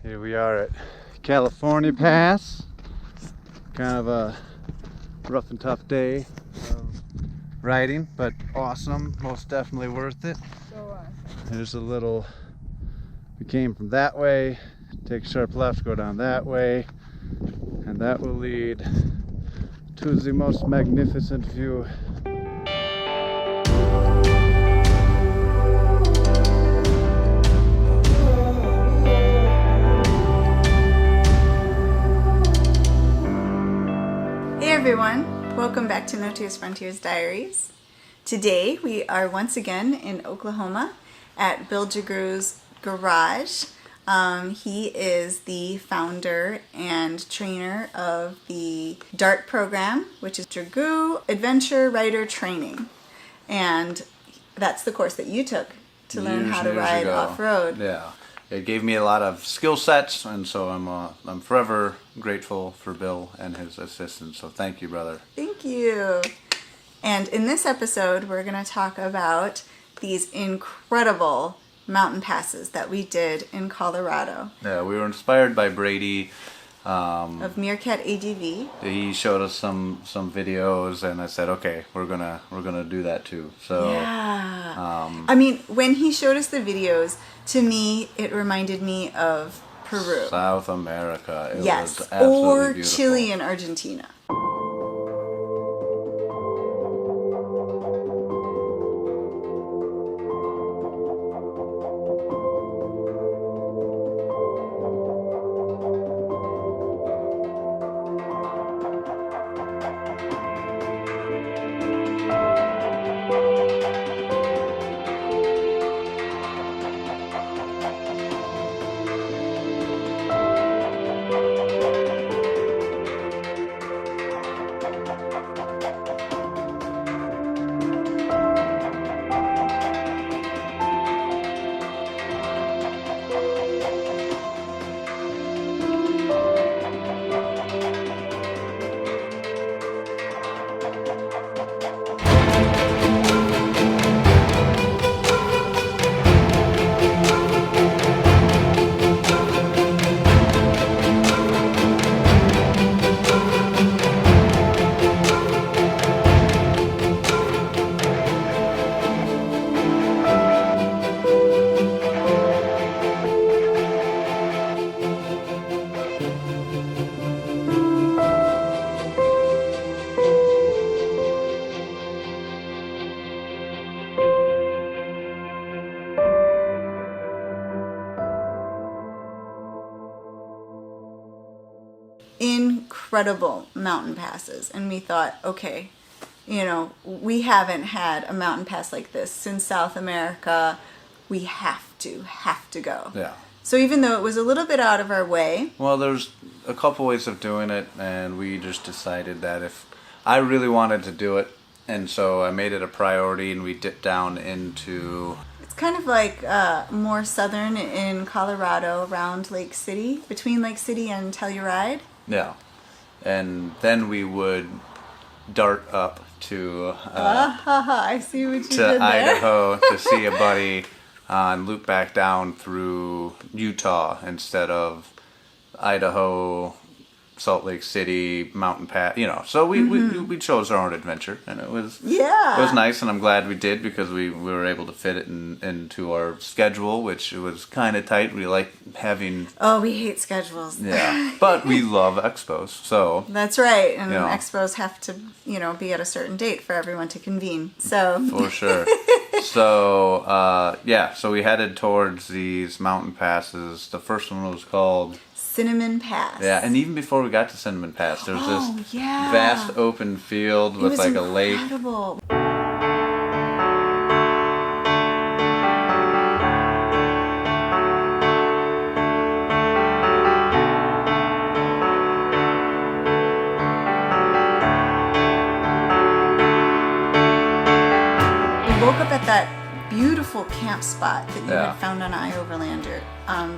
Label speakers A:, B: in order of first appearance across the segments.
A: Here we are at California Pass. Kind of a rough and tough day of riding, but awesome. Most definitely worth it.
B: So awesome.
A: There's a little, we came from that way, take a sharp left, go down that way, and that will lead to the most magnificent view.
B: Hey everyone, welcome back to No Tears Frontiers Diaries. Today we are once again in Oklahoma at Bill Jagrew's garage. He is the founder and trainer of the DART program, which is Jagrew Adventure Rider Training. And that's the course that you took to learn how to ride off-road.
C: Yeah, it gave me a lot of skill sets, and so I'm forever grateful for Bill and his assistance. So thank you, brother.
B: Thank you. And in this episode, we're going to talk about these incredible mountain passes that we did in Colorado.
C: Yeah, we were inspired by Brady.
B: Of Meerkat ADV.
C: He showed us some videos, and I said, okay, we're gonna do that too. So
B: yeah. I mean, when he showed us the videos, to me, it reminded me of Peru.
C: South America. It was
B: yes,
C: absolutely
B: or
C: beautiful.
B: Chile and Argentina. Incredible mountain passes, and we thought, okay, you know, we haven't had a mountain pass like this since South America. We have to go.
C: Yeah.
B: So even though it was a little bit out of our way,
C: Well, there's a couple ways of doing it, and we just decided that if I really wanted to do it, and so I made it a priority, and we dipped down into.
B: it's kind of like more southern in Colorado, around Lake City, between Lake City and Telluride.
C: Yeah, and then we would dart up to
B: I see what you did
C: to
B: there.
C: Idaho to see a buddy and loop back down through Utah instead of Idaho, Salt Lake City, Mountain Pass. You know, so we chose our own adventure, and it was nice, and I'm glad we did because we were able to fit it into our schedule, which was kind of tight. We like having.
B: Oh, we hate schedules.
C: Yeah, but we love expos, so.
B: That's right, and
C: You know.
B: expos have to, be at a certain date for everyone to convene. So
C: For sure. So, so we headed towards these mountain passes. The first one was called
B: Cinnamon Pass.
C: Yeah, and even before we got to Cinnamon Pass, there's this
B: yeah.
C: vast open field
B: It
C: with
B: was
C: like a lake.
B: incredible. We woke up at that beautiful camp spot that you
C: Yeah.
B: had found on iOverlander,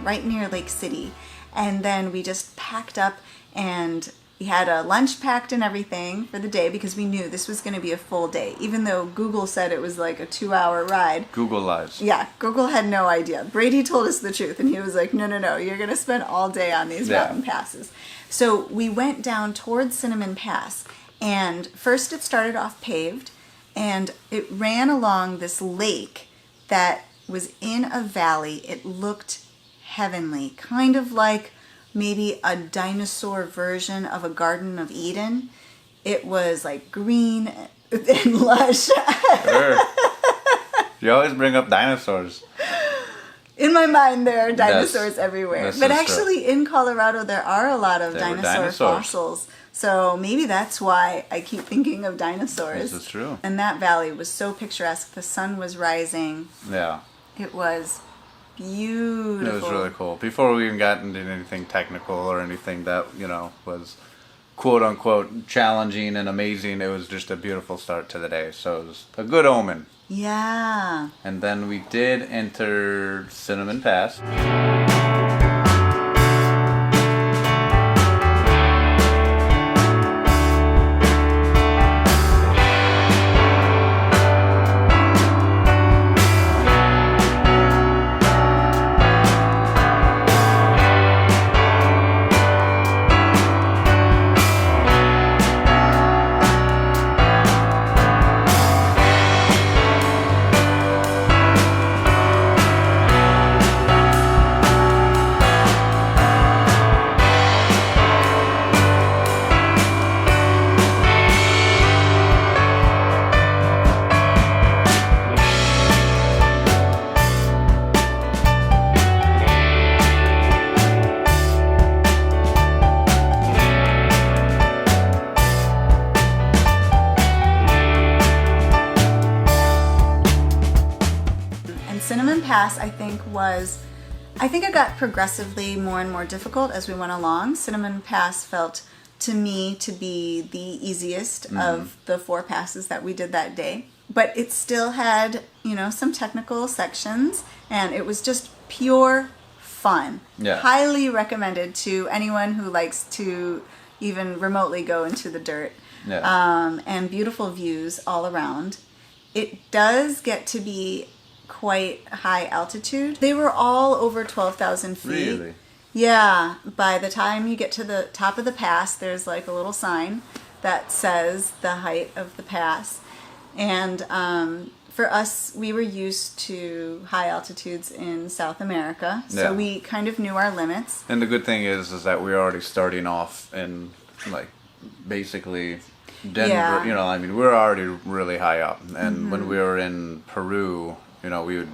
B: right near Lake City. And then we just packed up and We had a lunch packed and everything for the day because we knew this was going to be a full day, even though Google said it was like a 2-hour ride.
C: Google lies.
B: Yeah, Google had no idea. Brady told us the truth, and he was like, no, you're going to spend all day on these mountain passes. So we went down towards Cinnamon Pass, and first it started off paved, and it ran along this lake that was in a valley. It looked heavenly, kind of like maybe a dinosaur version of a Garden of Eden. It was like green and lush.
C: Sure. You always bring up dinosaurs.
B: In my mind, there are dinosaurs everywhere.
C: This
B: But
C: is
B: actually, in Colorado, there are a lot of
C: There were
B: dinosaur
C: dinosaurs.
B: fossils. So maybe that's why I keep thinking of dinosaurs.
C: This is true.
B: And that valley was so picturesque. The sun was rising.
C: Yeah.
B: It was beautiful.
C: It was really cool. Before we even got into anything technical or anything that, was quote unquote challenging and amazing, it was just a beautiful start to the day. So it was a good omen.
B: Yeah.
C: And then we did enter Cinnamon Pass.
B: Cinnamon Pass, I think it got progressively more and more difficult as we went along. Cinnamon Pass felt to me to be the easiest of the 4 passes that we did that day. But it still had, some technical sections, and it was just pure fun.
C: Yeah.
B: Highly recommended to anyone who likes to even remotely go into the dirt.
C: Yeah.
B: And beautiful views all around. It does get to be quite high altitude. They were all over 12,000 feet.
C: Really?
B: Yeah. By the time you get to the top of the pass, there's like a little sign that says the height of the pass. And for us, we were used to high altitudes in South America, so
C: Yeah.
B: we kind of knew our limits.
C: And the good thing is that we're already starting off in, basically Denver.
B: Yeah.
C: We're already really high up. And when we were in Peru,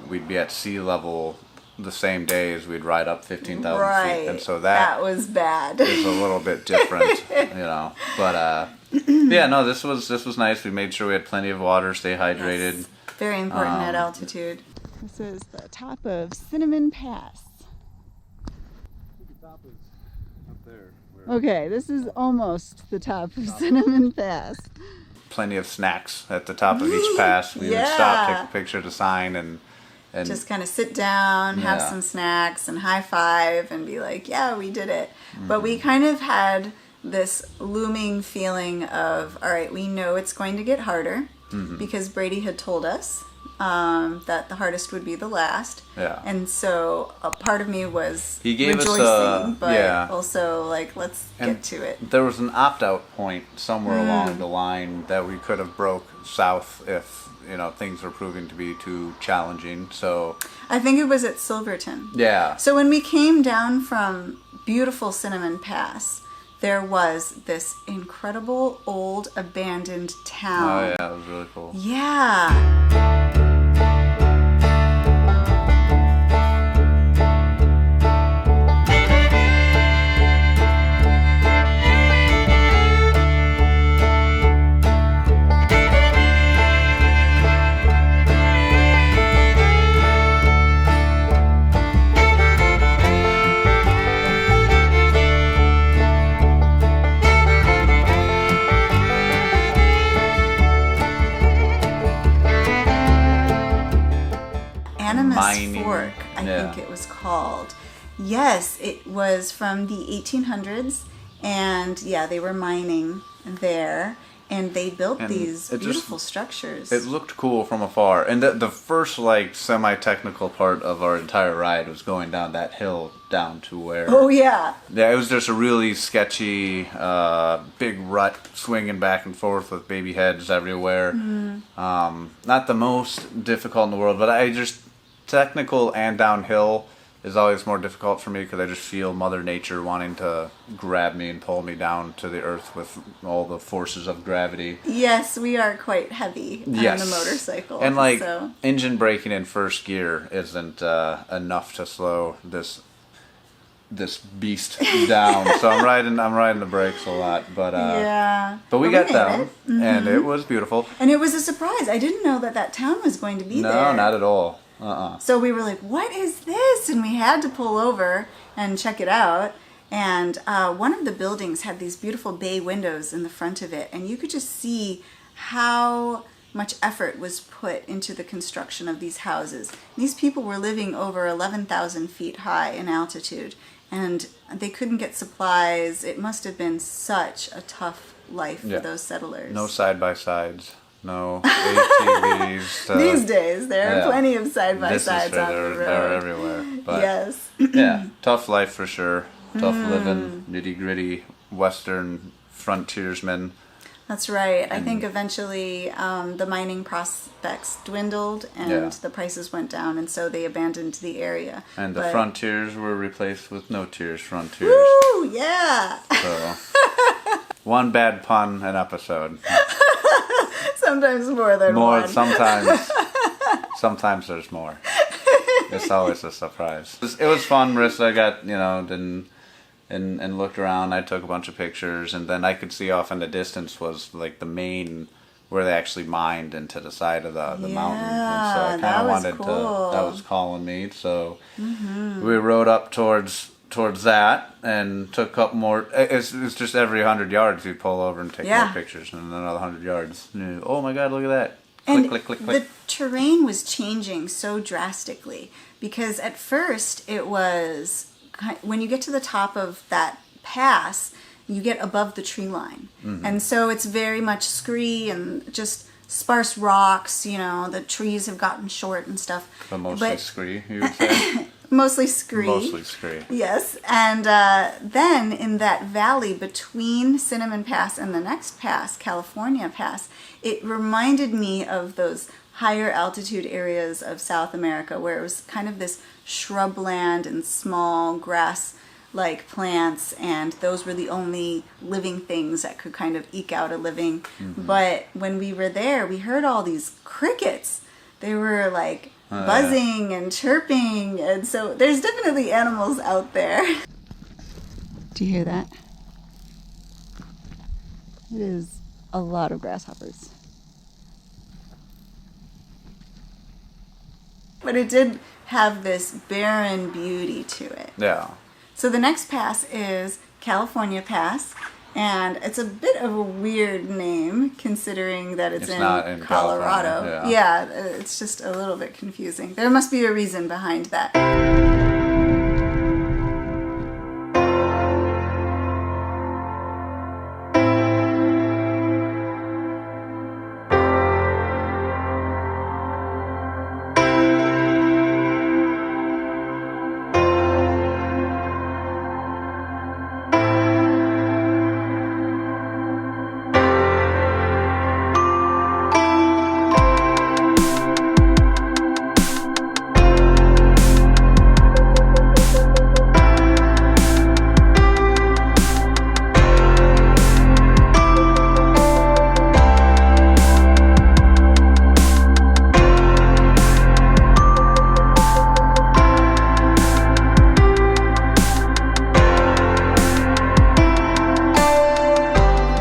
C: we'd be at sea level the same day as we'd ride up 15,000
B: Right.
C: feet. And so that
B: was bad.
C: is a little bit different, But this was nice. We made sure we had plenty of water, stay hydrated.
B: Yes. Very important at altitude. This is the top of Cinnamon Pass.
A: The top is up there.
B: Okay, this is almost the top of Cinnamon Pass.
C: Plenty of snacks at the top of each pass. We would stop, take a picture to sign, and
B: Just kind of sit down, have
C: Yeah.
B: some snacks, and high five, and be like, yeah, we did it. But we kind of had this looming feeling of, all right, we know it's going to get harder because Brady had told us that the hardest would be the last.
C: Yeah.
B: And so a part of me was
C: He gave us
B: rejoicing,
C: a-
B: but
C: yeah.
B: also like, let's get to it.
C: there was an opt-out point somewhere along the line that we could have broke south if things were proving to be too challenging. So
B: I think it was at Silverton.
C: yeah,
B: So when we came down from beautiful Cinnamon Pass, there was this incredible old abandoned town.
C: oh yeah, it was really cool.
B: Yeah. Animus
C: Mining,
B: Fork, I
C: yeah.
B: think it was called. Yes, it was from the 1800s, and yeah, they were mining there, and they built
C: And
B: these
C: it just-
B: beautiful structures.
C: It looked cool from afar, and the first like semi-technical part of our entire ride was going down that hill down to where.
B: Oh yeah.
C: Yeah, it was just a really sketchy, big rut swinging back and forth with baby heads everywhere. Not the most difficult in the world, but I just technical and downhill is always more difficult for me because I just feel Mother Nature wanting to grab me and pull me down to the earth with all the forces of gravity.
B: Yes, we are quite heavy on
C: Yes.
B: the motorcycle.
C: And like
B: so.
C: engine braking in first gear isn't enough to slow this beast down. So I'm riding the brakes a lot, but
B: Yeah.
C: but we
B: But
C: got
B: made
C: down
B: it.
C: and it was beautiful.
B: And it was a surprise. I didn't know that that town was going to be
C: No,
B: there.
C: not at all.
B: So we were like, what is this? And we had to pull over and check it out. And one of the buildings had these beautiful bay windows in the front of it. And you could just see how much effort was put into the construction of these houses. These people were living over 11,000 feet high in altitude. And they couldn't get supplies. It must have been such a tough life
C: Yeah.
B: for those settlers.
C: No side-by-sides. No ATVs.
B: These days, there are
C: yeah.
B: plenty of
C: This is
B: side-by-sides
C: true.
B: on the
C: They're
B: road.
C: everywhere. But
B: Yes.
C: yeah, tough life for sure. Tough living, nitty-gritty Western frontiersmen.
B: That's right. I think eventually the mining prospects dwindled and
C: Yeah.
B: the prices went down, and so they abandoned the area.
C: And the
B: But-
C: frontiers were replaced with no tears frontiers.
B: Woo! Yeah!
C: So, one bad pun an episode.
B: Sometimes more than
C: More
B: one.
C: sometimes there's more. It's always a surprise. It was fun. Marissa got and looked around. I took a bunch of pictures, and then I could see off in the distance was like the main where they actually mined into the side of the mountain. And so I kind
B: that
C: of
B: was
C: wanted
B: cool.
C: to. That was calling me. So we rode up towards that and took a couple more. It's just every 100 yards you pull over and take
B: Yeah.
C: more pictures, and another 100 yards. Oh my God! Look at that!
B: And
C: Click, click, click,
B: the
C: click.
B: terrain was changing so drastically because at first it was when you get to the top of that pass, you get above the tree line, and so it's very much scree and just sparse rocks. You know, the trees have gotten short and stuff.
C: But mostly scree, you would say.
B: Mostly scree.
C: Mostly scree.
B: Yes, and then in that valley between Cinnamon Pass and the next pass, California Pass, it reminded me of those higher altitude areas of South America where it was kind of this shrubland and small grass-like plants, and those were the only living things that could kind of eke out a living. But when we were there, we heard all these crickets. They were like buzzing and chirping, and so there's definitely animals out there. Do you hear that? It is a lot of grasshoppers. But it did have this barren beauty to it.
C: Yeah.
B: So the next pass is California Pass, and it's a bit of a weird name considering that it's
C: not in
B: Colorado.
C: California,
B: Yeah, it's just a little bit confusing. There must be a reason behind that.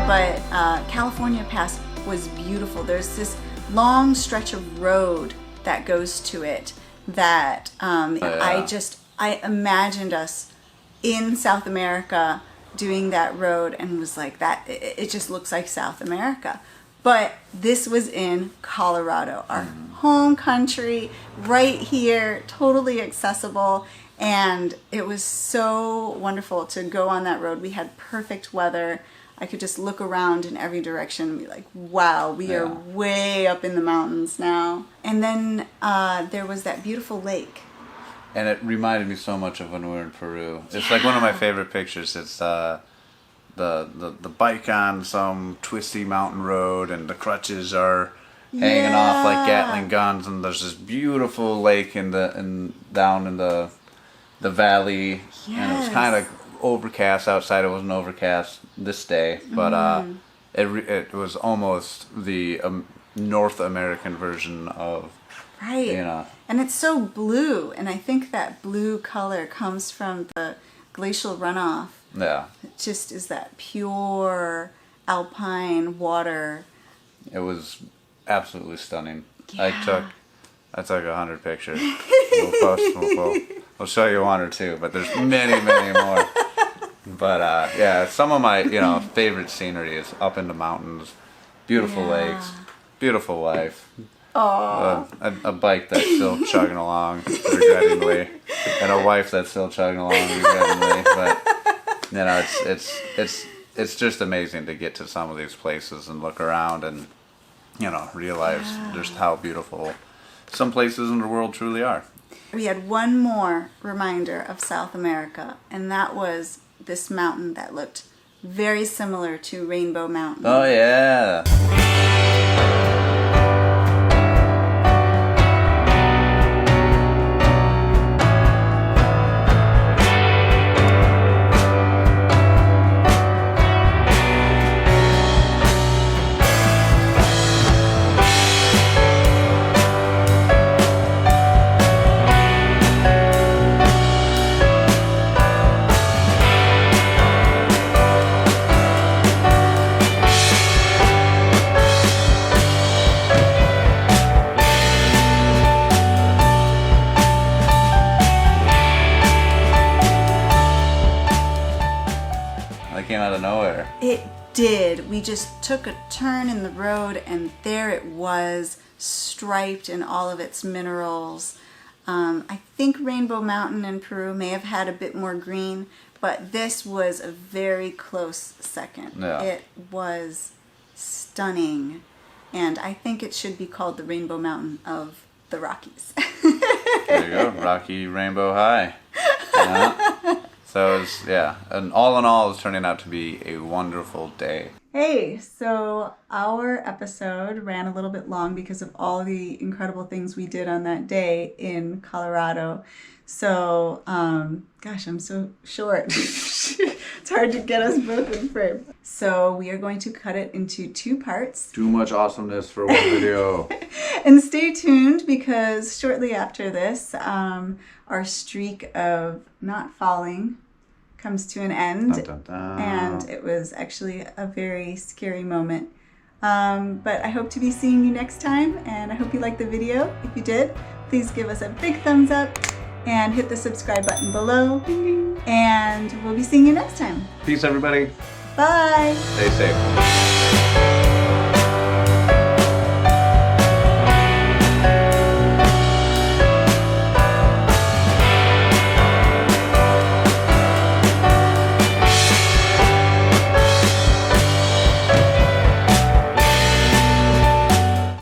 B: But California Pass was beautiful. There's this long stretch of road that goes to it that I imagined us in South America doing that road and was like, that it just looks like South America. But this was in Colorado, our home country, right here, totally accessible. And it was so wonderful to go on that road. We had perfect weather. I could just look around in every direction and be like, wow, we are way up in the mountains now. And then there was that beautiful lake.
C: And it reminded me so much of when we were in Peru. It's like one of my favorite pictures. It's the bike on some twisty mountain road, and the crutches are hanging off like Gatling guns, and there's this beautiful lake down in the valley, and it was kind of overcast outside. It wasn't overcast this day, but it was almost the North American version of
B: And it's so blue, and I think that blue color comes from the glacial runoff.
C: Yeah,
B: it just is that pure alpine water.
C: It was absolutely stunning. I took 100 pictures. We'll show you one or two, but there's many more. But some of my favorite scenery is up in the mountains, beautiful lakes, beautiful life, a bike that's still chugging along regrettingly, and a wife that's still chugging along regrettingly. But it's just amazing to get to some of these places and look around and realize just how beautiful some places in the world truly are.
B: We had one more reminder of South America, and that was this mountain that looked very similar to Rainbow Mountain.
C: Oh, yeah. Came out of nowhere.
B: It did. We just took a turn in the road, and there it was, striped in all of its minerals. I think Rainbow Mountain in Peru may have had a bit more green, but this was a very close second.
C: Yeah.
B: It was stunning, and I think it should be called the Rainbow Mountain of the Rockies.
C: There you go, Rocky Rainbow High. So and all in all, it's turning out to be a wonderful day.
B: Hey, so our episode ran a little bit long because of all the incredible things we did on that day in Colorado. So, gosh, I'm so short. It's hard to get us both in frame. So we are going to cut it into 2 parts.
C: Too much awesomeness for one video.
B: And stay tuned, because shortly after this, our streak of not falling comes to an end.
C: Dun, dun, dun.
B: And it was actually a very scary moment. But I hope to be seeing you next time, and I hope you liked the video. If you did, please give us a big thumbs up and hit the subscribe button below. Ding, ding. And we'll be seeing you next time.
C: Peace, everybody.
B: Bye.
C: Stay safe.